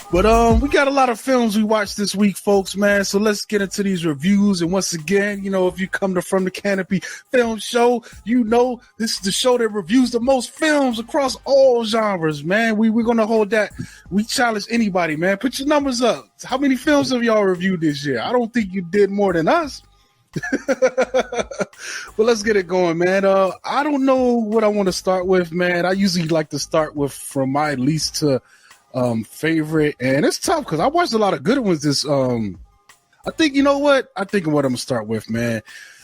But we got a lot of films we watched this week, folks, man. So let's get into these reviews. And once again, if you come to From the Canopy Film Show, this is the show that reviews the most films across all genres, man. We're gonna hold that. We challenge anybody, man. Put your numbers up. How many films have y'all reviewed this year? I don't think you did more than us. But let's get it going, man. I don't know what I want to start with, man. I usually like to start with from my least to favorite, and it's tough because I watched a lot of good ones this I think I think of what I'm gonna start with, man.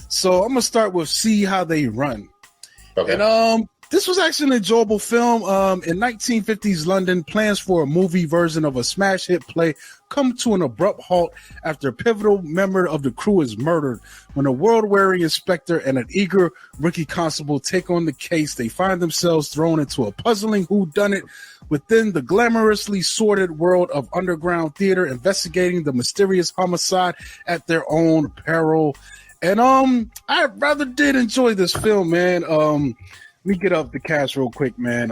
So I'm gonna start with See How They Run. Okay. And this was actually an enjoyable film. In 1950s London, plans for a movie version of a smash hit play come to an abrupt halt after a pivotal member of the crew is murdered. When a world-weary inspector and an eager rookie constable take on the case, they find themselves thrown into a puzzling whodunit within the glamorously sordid world of underground theater, investigating the mysterious homicide at their own peril. And I rather did enjoy this film, man. Let me get up the cast real quick, man.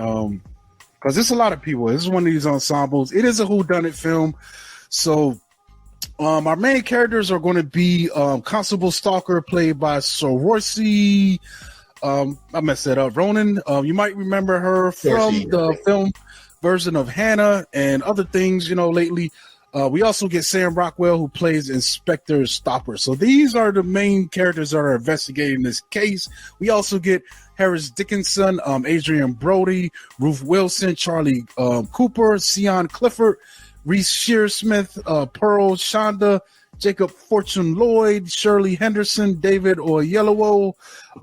Because there's a lot of people. This is one of these ensembles. It is a whodunit film. So our main characters are going to be Constable Stalker, played by Sorority. I messed that up. Ronan. You might remember her from the film version of Hannah and other things, lately. We also get Sam Rockwell, who plays Inspector Stopper. So these are the main characters that are investigating this case. We also get Harris Dickinson, Adrian Brody, Ruth Wilson, Charlie Cooper, Sion Clifford, Reese Shearsmith, Pearl Shonda, Jacob Fortune Lloyd, Shirley Henderson, David Oyelowo,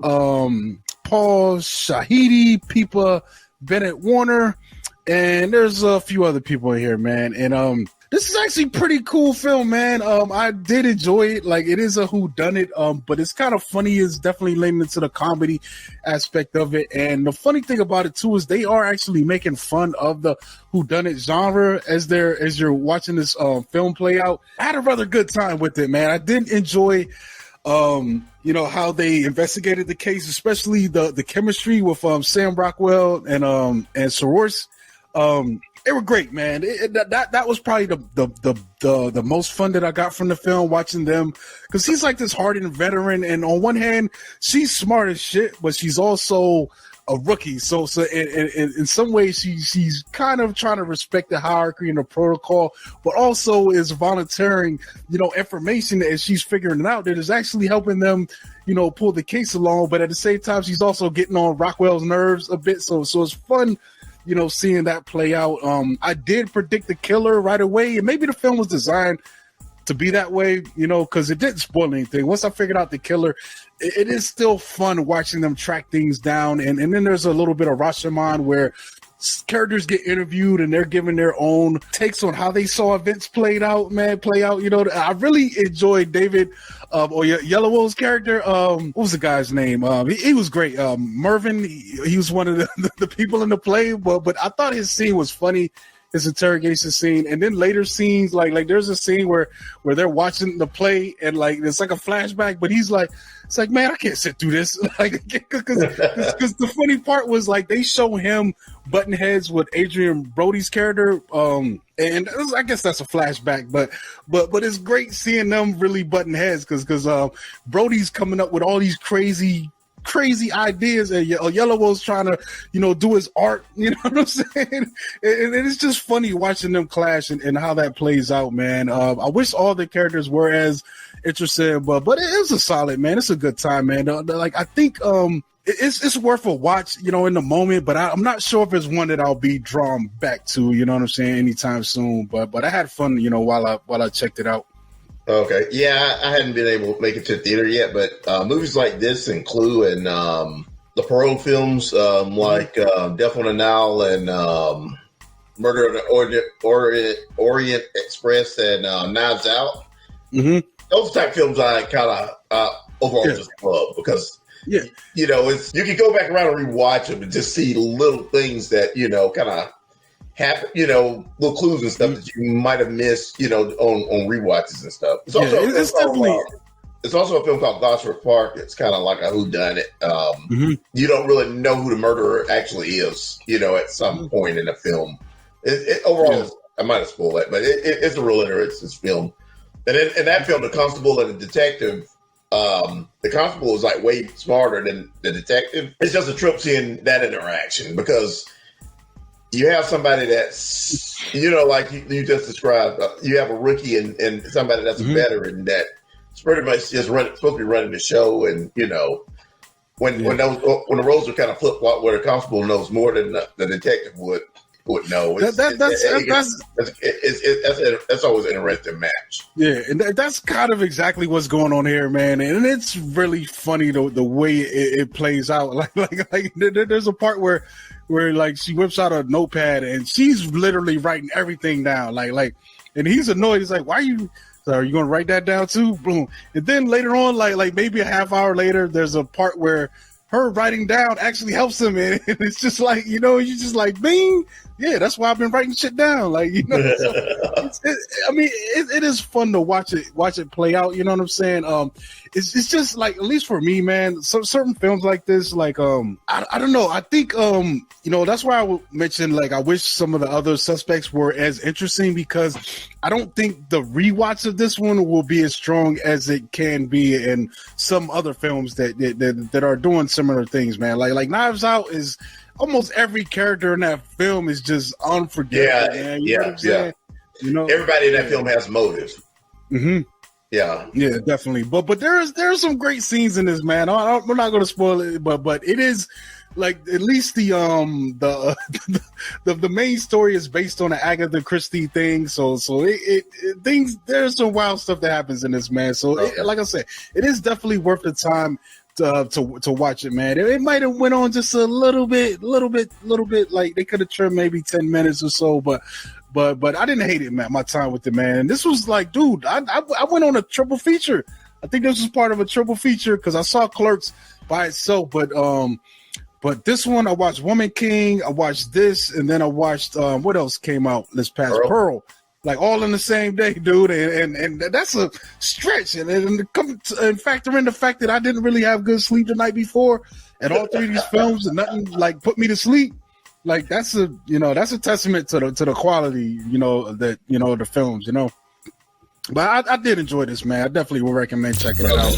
Paul Shahidi, Pipa Bennett Warner, and there's a few other people in here, man. And this is actually a pretty cool film, man. I did enjoy it. Like, it is a whodunit, but it's kind of funny. It's definitely leaning into the comedy aspect of it. And the funny thing about it too is they are actually making fun of the whodunit genre as you're watching this film play out. I had a rather good time with it, man. I did enjoy how they investigated the case, especially the chemistry with Sam Rockwell and Sorors. They were great, man. That was probably the most fun that I got from the film, watching them, because he's like this hardened veteran, and on one hand, she's smart as shit, but she's also a rookie. So in some ways, she's kind of trying to respect the hierarchy and the protocol, but also is volunteering, information as she's figuring it out that is actually helping them, pull the case along. But at the same time, she's also getting on Rockwell's nerves a bit. So it's fun, seeing that play out. I did predict the killer right away, and maybe the film was designed to be that way, because it didn't spoil anything. Once I figured out the killer, it is still fun watching them track things down. And then there's a little bit of Rashomon where characters get interviewed and they're giving their own takes on how they saw events play out. I really enjoyed David Oyelowo's character. What was the guy's name? He was great. Mervyn, he was one of the people in the play, but I thought his scene was funny, his interrogation scene. And then later scenes, like there's a scene where they're watching the play and like it's like a flashback, but he's like, it's like, man, I can't sit through this. Like, because the funny part was like they show him button heads with Adrian Brody's character, and I guess that's a flashback, but it's great seeing them really button heads because Brody's coming up with all these crazy ideas, and Oyelowo's trying to do his art. You know what I'm saying? And it's just funny watching them clash and how that plays out, man. I wish all the characters were as interesting, but it was a solid, man. It's a good time, man. Like, I think it's worth a watch, in the moment, but I'm not sure if it's one that I'll be drawn back to, you know what I'm saying, anytime soon. But I had fun, while I checked it out. Okay. Yeah, I hadn't been able to make it to the theater yet, but movies like this and Clue and the Peril films, like Death on the Nile and Murder of the Orient Express and Knives Out. Mm-hmm. Those type films I kind of overall just love because, it's you can go back around and rewatch them and just see little things that, kind of happen, little clues and stuff that you might have missed, on rewatches and stuff. It's also a film called Gosford Park. It's kind of like a whodunit. You don't really know who the murderer actually is, at some point in the film. Overall, I might have spoiled that, but it's a real interesting film. And in that film, the constable and the detective, the constable is like way smarter than the detective. It's just a trip seeing that interaction because you have somebody that's, like you just described, you have a rookie and somebody that's a veteran that's pretty much just supposed to be running the show. And, when the roles are kind of flip flop, where the constable knows more than the detective would know. That's always an interesting match. Yeah, and that's kind of exactly what's going on here, man. And it's really funny the way it plays out. Like there's a part where like she whips out a notepad and she's literally writing everything down. Like, and he's annoyed. He's like, "Why are you going to write that down too?" Boom. And then later on, like maybe a half hour later, there's a part where her writing down actually helps him, and it's just like, you just like, bing. Yeah, that's why I've been writing shit down. Like, so it is fun to watch it play out. You know what I'm saying? It's just like, at least for me, man, certain films like this, like, I don't know. I think, that's why I would mention, like, I wish some of the other suspects were as interesting, because I don't think the rewatch of this one will be as strong as it can be in some other films that are doing similar things, man. Like Knives Out is, almost every character in that film is just unforgettable, man. You know what I'm saying? Everybody in that film has motive. Mm-hmm. Yeah, definitely. But there's some great scenes in this, man. We're not going to spoil it, but it is like, at least the main story is based on the Agatha Christie thing. So things, there's some wild stuff that happens in this, man. So like I said, it is definitely worth the time to watch it, man. It might have went on just a little bit. Like, they could have trimmed maybe 10 minutes or so, but I didn't hate it, man. My time with it, man. This was like, dude, I went on a triple feature. I think this was part of a triple feature because I saw Clerks by itself, but this one, I watched Woman King, I watched this, and then I watched what else came out this past Pearl. Like, all in the same day, dude, and that's a stretch. And factor in the fact that I didn't really have good sleep the night before, and all three of these films, and nothing like put me to sleep. Like, that's a testament to the quality, the films, But I did enjoy this, man. I definitely would recommend checking it out.